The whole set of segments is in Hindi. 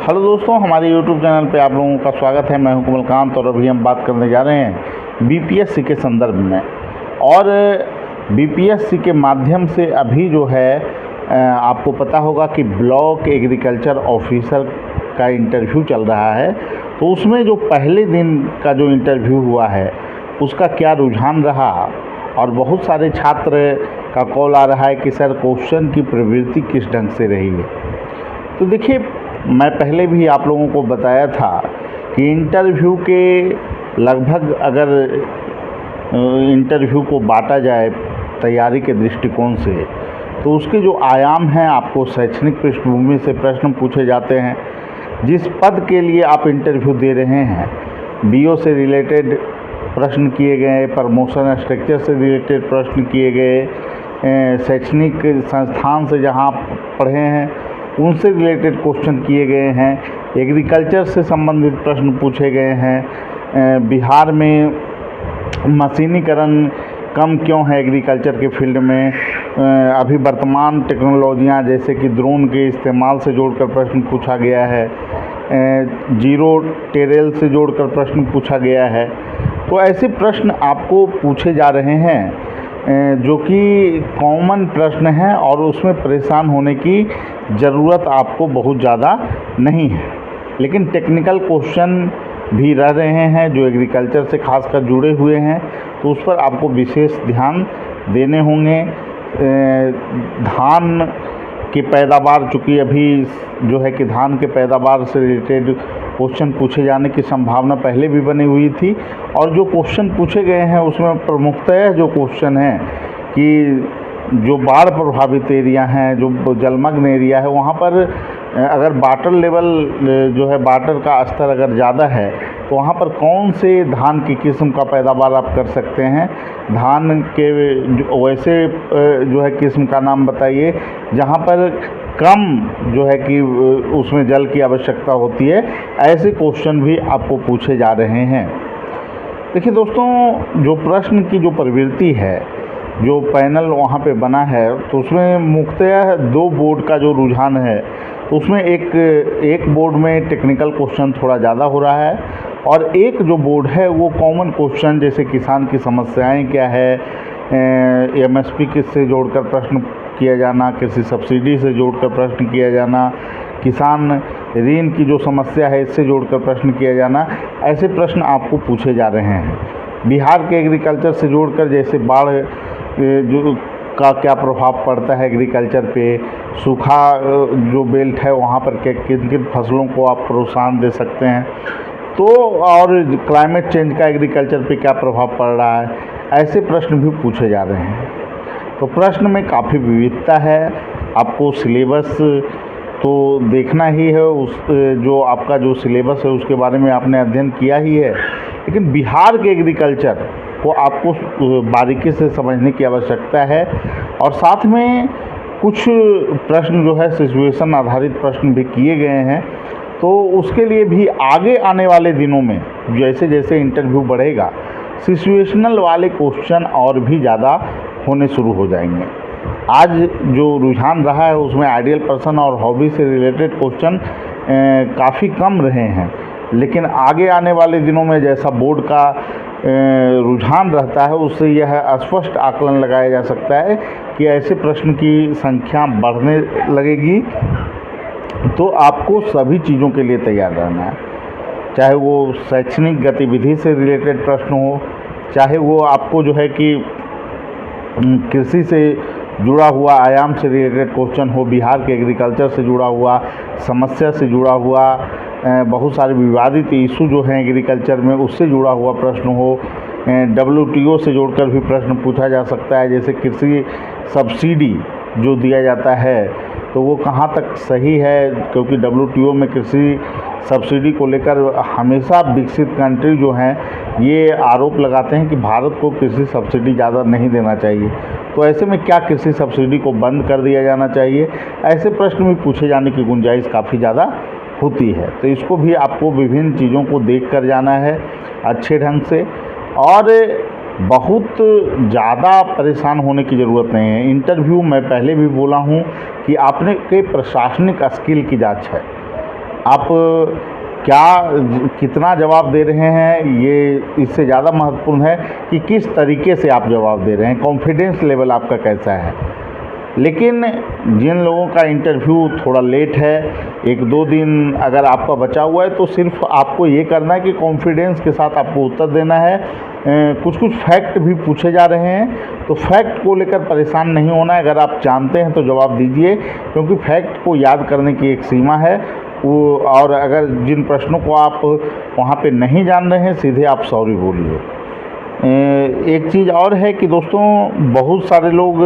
हेलो दोस्तों, हमारे YouTube चैनल पे आप लोगों का स्वागत है। मैं हूं कमलकांत और अभी हम बात करने जा रहे हैं बीपीएससी के संदर्भ में। और बीपीएससी के माध्यम से अभी जो है आपको पता होगा कि ब्लॉक एग्रीकल्चर ऑफिसर का इंटरव्यू चल रहा है। तो उसमें जो पहले दिन का जो इंटरव्यू हुआ है उसका क्या रुझान रहा, और बहुत सारे छात्र का कॉल आ रहा है कि सर क्वेश्चन की प्रवृत्ति किस ढंग से रही है। तो देखिए, मैं पहले भी आप लोगों को बताया था कि इंटरव्यू के लगभग अगर इंटरव्यू को बांटा जाए तैयारी के दृष्टिकोण से, तो उसके जो आयाम हैं, आपको शैक्षणिक पृष्ठभूमि से प्रश्न पूछे जाते हैं। जिस पद के लिए आप इंटरव्यू दे रहे हैं, बीओ से रिलेटेड प्रश्न किए गए, प्रमोशन स्ट्रक्चर से रिलेटेड प्रश्न किए गए, शैक्षणिक संस्थान से जहाँ पढ़े हैं उनसे रिलेटेड क्वेश्चन किए गए हैं, एग्रीकल्चर से संबंधित प्रश्न पूछे गए हैं। बिहार में मशीनीकरण कम क्यों है एग्रीकल्चर के फील्ड में, अभी वर्तमान टेक्नोलॉजियाँ जैसे कि ड्रोन के इस्तेमाल से जोड़कर प्रश्न पूछा गया है, जीरो टेरेल से जोड़कर प्रश्न पूछा गया है। तो ऐसे प्रश्न आपको पूछे जा रहे हैं जो कि कॉमन प्रश्न हैं और उसमें परेशान होने की ज़रूरत आपको बहुत ज़्यादा नहीं है। लेकिन टेक्निकल क्वेश्चन भी रह रहे हैं जो एग्रीकल्चर से खासकर जुड़े हुए हैं, तो उस पर आपको विशेष ध्यान देने होंगे। धान की पैदावार, चूँकि अभी जो है कि धान के पैदावार से रिलेटेड क्वेश्चन पूछे जाने की संभावना पहले भी बनी हुई थी, और जो क्वेश्चन पूछे गए हैं उसमें प्रमुखतः जो क्वेश्चन है कि जो बाढ़ प्रभावित एरिया हैं, जो जलमग्न एरिया है, वहाँ पर अगर वाटर लेवल जो है वाटर का स्तर अगर ज़्यादा है तो वहाँ पर कौन से धान की किस्म का पैदावार आप कर सकते हैं। धान के वैसे जो है किस्म का नाम बताइए जहाँ पर कम जो है कि उसमें जल की आवश्यकता होती है। ऐसे क्वेश्चन भी आपको पूछे जा रहे हैं। देखिए दोस्तों, जो प्रश्न की जो प्रवृत्ति है, जो पैनल वहाँ पे बना है, तो उसमें मुख्यतः दो बोर्ड का जो रुझान है, तो उसमें एक बोर्ड में टेक्निकल क्वेश्चन थोड़ा ज़्यादा हो रहा है, और एक जो बोर्ड है वो कॉमन क्वेश्चन जैसे किसान की समस्याएं क्या है, एमएसपी किससे जोड़कर प्रश्न किया जाना, कृषि सब्सिडी से जोड़कर प्रश्न किया जाना, किसान ऋण की जो समस्या है इससे जोड़कर प्रश्न किया जाना, ऐसे प्रश्न आपको पूछे जा रहे हैं। बिहार के एग्रीकल्चर से जोड़कर जैसे बाढ़ जो का क्या प्रभाव पड़ता है एग्रीकल्चर पे, सूखा जो बेल्ट है वहाँ पर किन किन फसलों को आप प्रोत्साहन दे सकते हैं, तो और क्लाइमेट चेंज का एग्रीकल्चर पे क्या प्रभाव पड़ रहा है, ऐसे प्रश्न भी पूछे जा रहे हैं। तो प्रश्न में काफ़ी विविधता है। आपको सिलेबस तो देखना ही है, उस जो आपका जो सिलेबस है उसके बारे में आपने अध्ययन किया ही है, लेकिन बिहार के एग्रीकल्चर को आपको बारीकी से समझने की आवश्यकता है। और साथ में कुछ प्रश्न जो है सिचुएशन आधारित प्रश्न भी किए गए हैं, तो उसके लिए भी आगे आने वाले दिनों में जैसे जैसे इंटरव्यू बढ़ेगा, सिचुएशनल वाले क्वेश्चन और भी ज़्यादा होने शुरू हो जाएंगे। आज जो रुझान रहा है उसमें आइडियल पर्सन और हॉबी से रिलेटेड क्वेश्चन काफ़ी कम रहे हैं, लेकिन आगे आने वाले दिनों में जैसा बोर्ड का रुझान रहता है उससे यह स्पष्ट आकलन लगाया जा सकता है कि ऐसे प्रश्न की संख्या बढ़ने लगेगी। तो आपको सभी चीज़ों के लिए तैयार रहना है, चाहे वो शैक्षणिक गतिविधि से रिलेटेड प्रश्न हो, चाहे वो आपको जो है कि कृषि से जुड़ा हुआ आयाम से रिलेटेड क्वेश्चन हो, बिहार के एग्रीकल्चर से जुड़ा हुआ, समस्या से जुड़ा हुआ, बहुत सारे विवादित इशू जो हैं एग्रीकल्चर में उससे जुड़ा हुआ प्रश्न हो, WTO से जोड़कर भी प्रश्न पूछा जा सकता है। जैसे कृषि सब्सिडी जो दिया जाता है तो वो कहाँ तक सही है, क्योंकि WTO में कृषि सब्सिडी को लेकर हमेशा विकसित कंट्री जो हैं ये आरोप लगाते हैं कि भारत को कृषि सब्सिडी ज़्यादा नहीं देना चाहिए। तो ऐसे में क्या कृषि सब्सिडी को बंद कर दिया जाना चाहिए, ऐसे प्रश्न भी पूछे जाने की गुंजाइश काफ़ी ज़्यादा होती है। तो इसको भी आपको विभिन्न चीज़ों को देख कर जाना है अच्छे ढंग से, और बहुत ज़्यादा परेशान होने की ज़रूरत नहीं है। इंटरव्यू मैं पहले भी बोला हूँ कि आपने के प्रशासनिक स्किल की जांच है। आप कितना जवाब दे रहे हैं, ये इससे ज़्यादा महत्वपूर्ण है कि किस तरीके से आप जवाब दे रहे हैं, कॉन्फिडेंस लेवल आपका कैसा है। लेकिन जिन लोगों का इंटरव्यू थोड़ा लेट है, 1-2 दिन अगर आपका बचा हुआ है, तो सिर्फ आपको ये करना है कि कॉन्फिडेंस के साथ आपको उत्तर देना है। कुछ फैक्ट भी पूछे जा रहे हैं, तो फैक्ट को लेकर परेशान नहीं होना है। अगर आप जानते हैं तो जवाब दीजिए, क्योंकि फैक्ट को याद करने की एक सीमा है वो। और अगर जिन प्रश्नों को आप वहाँ पे नहीं जान रहे हैं, सीधे आप सॉरी बोलिए। एक चीज़ और है कि दोस्तों, बहुत सारे लोग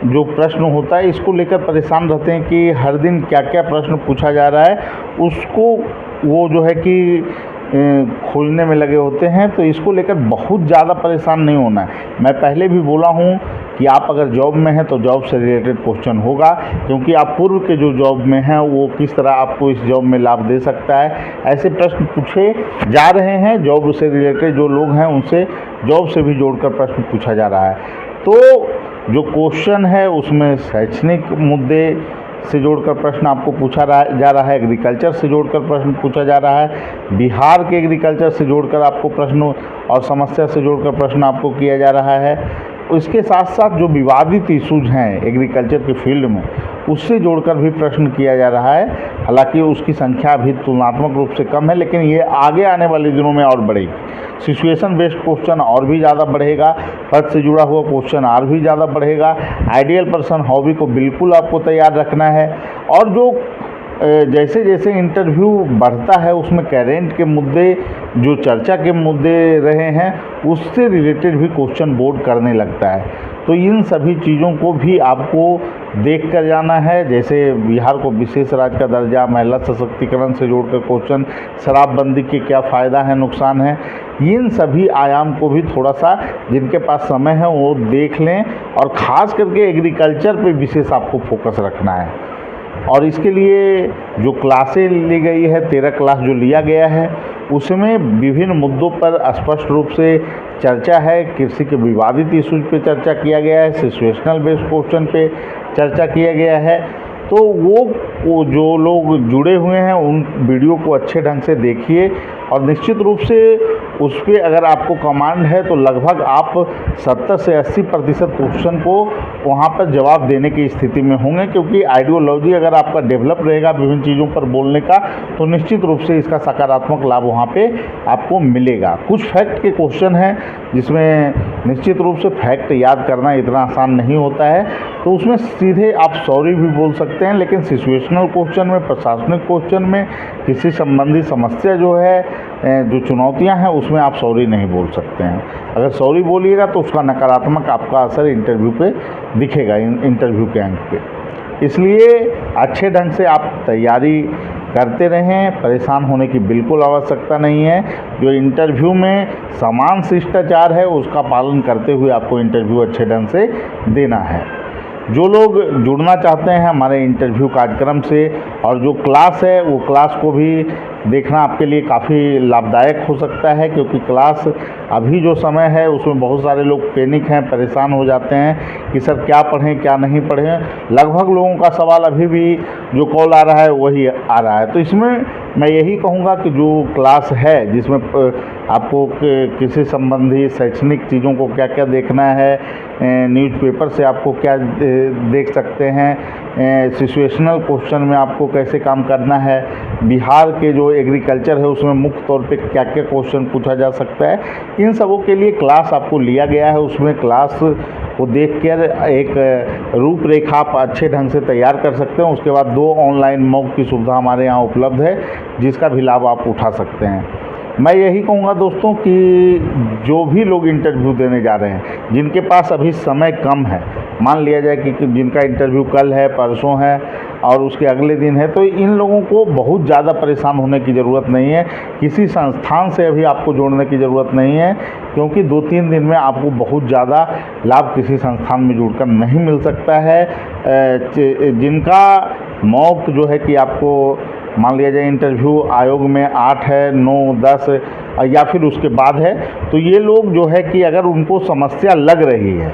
जो प्रश्न होता है इसको लेकर परेशान रहते हैं कि हर दिन क्या क्या प्रश्न पूछा जा रहा है, उसको वो जो है कि खोजने में लगे होते हैं। तो इसको लेकर बहुत ज़्यादा परेशान नहीं होना है। मैं पहले भी बोला हूँ कि आप अगर जॉब में हैं तो जॉब से रिलेटेड क्वेश्चन होगा, क्योंकि आप पूर्व के जो जॉब में हैं वो किस तरह आपको इस जॉब में लाभ दे सकता है, ऐसे प्रश्न पूछे जा रहे हैं। जॉब से रिलेटेड जो लोग हैं उनसे जॉब से भी जोड़कर प्रश्न पूछा जा रहा है। तो जो क्वेश्चन है उसमें शैक्षणिक मुद्दे से जोड़कर प्रश्न आपको पूछा जा रहा है, एग्रीकल्चर से जोड़कर प्रश्न पूछा जा रहा है, बिहार के एग्रीकल्चर से जोड़कर आपको प्रश्न और समस्या से जोड़कर प्रश्न आपको किया जा रहा है। इसके साथ साथ जो विवादित इशूज़ हैं एग्रीकल्चर के फील्ड में, उससे जोड़कर भी प्रश्न किया जा रहा है। हालांकि उसकी संख्या अभी तुलनात्मक रूप से कम है, लेकिन ये आगे आने वाले दिनों में और बढ़ेगी। सिचुएशन बेस्ड क्वेश्चन और भी ज़्यादा बढ़ेगा, पद से जुड़ा हुआ क्वेश्चन और भी ज़्यादा बढ़ेगा। आइडियल पर्सन हॉबी को बिल्कुल आपको तैयार रखना है। और जो जैसे जैसे इंटरव्यू बढ़ता है उसमें करेंट के मुद्दे, जो चर्चा के मुद्दे रहे हैं, उससे रिलेटेड भी क्वेश्चन बोर्ड करने लगता है। तो इन सभी चीज़ों को भी आपको देख कर जाना है। जैसे बिहार को विशेष राज्य का दर्जा, महिला सशक्तिकरण से जोड़कर क्वेश्चन, शराबबंदी के क्या फ़ायदा है, नुकसान है, इन सभी आयाम को भी थोड़ा सा जिनके पास समय है वो देख लें। और ख़ास करके एग्रीकल्चर पे विशेष आपको फोकस रखना है। और इसके लिए जो क्लासें ली गई है, 13 क्लास जो लिया गया है, उसमें विभिन्न मुद्दों पर स्पष्ट रूप से चर्चा है। कृषि के विवादित इशूज पे चर्चा किया गया है, सिचुएशनल बेस्ड क्वेश्चन पे चर्चा किया गया है। तो वो जो लोग जुड़े हुए हैं उन वीडियो को अच्छे ढंग से देखिए, और निश्चित रूप से उस पर अगर आपको कमांड है तो लगभग आप 70 से 80% क्वेश्चन को वहाँ पर जवाब देने की स्थिति में होंगे। क्योंकि आइडियोलॉजी अगर आपका डेवलप रहेगा विभिन्न चीज़ों पर बोलने का, तो निश्चित रूप से इसका सकारात्मक लाभ वहाँ पे आपको मिलेगा। कुछ फैक्ट के क्वेश्चन हैं जिसमें निश्चित रूप से फैक्ट याद करना इतना आसान नहीं होता है, तो उसमें सीधे आप सॉरी भी बोल सकते हैं। लेकिन सिचुएशनल क्वेश्चन में, प्रशासनिक क्वेश्चन में, किसी संबंधी समस्या जो है, जो चुनौतियां हैं, उसमें आप सॉरी नहीं बोल सकते हैं। अगर सॉरी बोलिएगा तो उसका नकारात्मक आपका असर इंटरव्यू पे दिखेगा, इंटरव्यू के अंक पे। इसलिए अच्छे ढंग से आप तैयारी करते रहें, परेशान होने की बिल्कुल आवश्यकता नहीं है। जो इंटरव्यू में समान शिष्टाचार है उसका पालन करते हुए आपको इंटरव्यू अच्छे ढंग से देना है। जो लोग जुड़ना चाहते हैं हमारे इंटरव्यू कार्यक्रम से, और जो क्लास है वो क्लास को भी देखना आपके लिए काफ़ी लाभदायक हो सकता है। क्योंकि क्लास अभी जो समय है उसमें बहुत सारे लोग पैनिक हैं, परेशान हो जाते हैं कि सर क्या पढ़ें क्या नहीं पढ़ें। लगभग लोगों का सवाल अभी भी जो कॉल आ रहा है वही आ रहा है। तो इसमें मैं यही कहूँगा कि जो क्लास है जिसमें आपको किसी संबंधी शैक्षणिक चीज़ों को क्या क्या देखना है, न्यूज़पेपर से आपको क्या देख सकते हैं, सिचुएशनल क्वेश्चन में आपको कैसे काम करना है, बिहार के जो एग्रीकल्चर है उसमें मुख्य तौर पे क्या क्या क्वेश्चन पूछा जा सकता है, इन सबों के लिए क्लास आपको लिया गया है। उसमें क्लास को देख कर एक रूपरेखा आप अच्छे ढंग से तैयार कर सकते हैं। उसके बाद 2 ऑनलाइन मॉक की सुविधा हमारे यहाँ उपलब्ध है, जिसका भी लाभ आप उठा सकते हैं। मैं यही कहूँगा दोस्तों कि जो भी लोग इंटरव्यू देने जा रहे हैं, जिनके पास अभी समय कम है, मान लिया जाए कि जिनका इंटरव्यू कल है, परसों है और उसके अगले दिन है, तो इन लोगों को बहुत ज़्यादा परेशान होने की ज़रूरत नहीं है। किसी संस्थान से अभी आपको जोड़ने की ज़रूरत नहीं है, क्योंकि 2-3 दिन में आपको बहुत ज़्यादा लाभ किसी संस्थान में जुड़कर नहीं मिल सकता है। जिनका मॉक जो है कि आपको मान लिया जाए इंटरव्यू आयोग में 8 है, 9, 10 या फिर उसके बाद है, तो ये लोग जो है कि अगर उनको समस्या लग रही है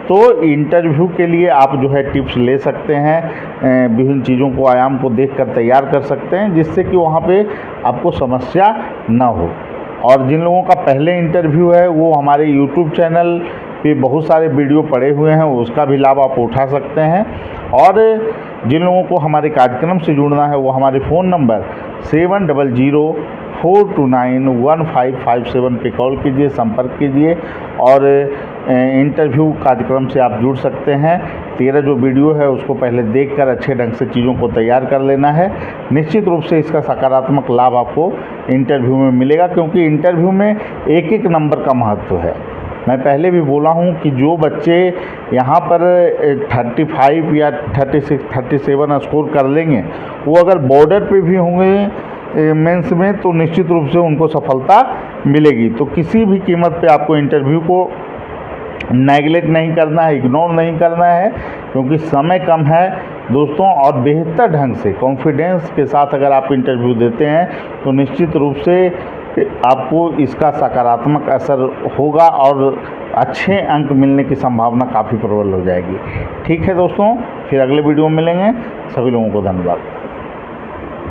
तो इंटरव्यू के लिए आप जो है टिप्स ले सकते हैं, विभिन्न चीज़ों को आयाम को देखकर तैयार कर सकते हैं, जिससे कि वहाँ पे आपको समस्या ना हो। और जिन लोगों का पहले इंटरव्यू है वो हमारे यूट्यूब चैनल पे बहुत सारे वीडियो पड़े हुए हैं, उसका भी लाभ आप उठा सकते हैं। और जिन लोगों को हमारे कार्यक्रम से जुड़ना है वो हमारे फ़ोन नंबर 7004291557 पे कॉल कीजिए, संपर्क कीजिए और इंटरव्यू कार्यक्रम से आप जुड़ सकते हैं। 13 जो वीडियो है उसको पहले देखकर अच्छे ढंग से चीज़ों को तैयार कर लेना है। निश्चित रूप से इसका सकारात्मक लाभ आपको इंटरव्यू में मिलेगा, क्योंकि इंटरव्यू में एक एक नंबर का महत्व है। मैं पहले भी बोला हूँ कि जो बच्चे यहाँ पर 35 या 36, 37 स्कोर कर लेंगे, वो अगर बॉर्डर पे भी होंगे मेंस में तो निश्चित रूप से उनको सफलता मिलेगी। तो किसी भी कीमत पे आपको इंटरव्यू को नेगलेक्ट नहीं करना है, इग्नोर नहीं करना है, क्योंकि समय कम है दोस्तों। और बेहतर ढंग से कॉन्फिडेंस के साथ अगर आप इंटरव्यू देते हैं तो निश्चित रूप से आपको इसका सकारात्मक असर होगा और अच्छे अंक मिलने की संभावना काफ़ी प्रबल हो जाएगी। ठीक है दोस्तों, फिर अगले वीडियो में मिलेंगे। सभी लोगों को धन्यवाद।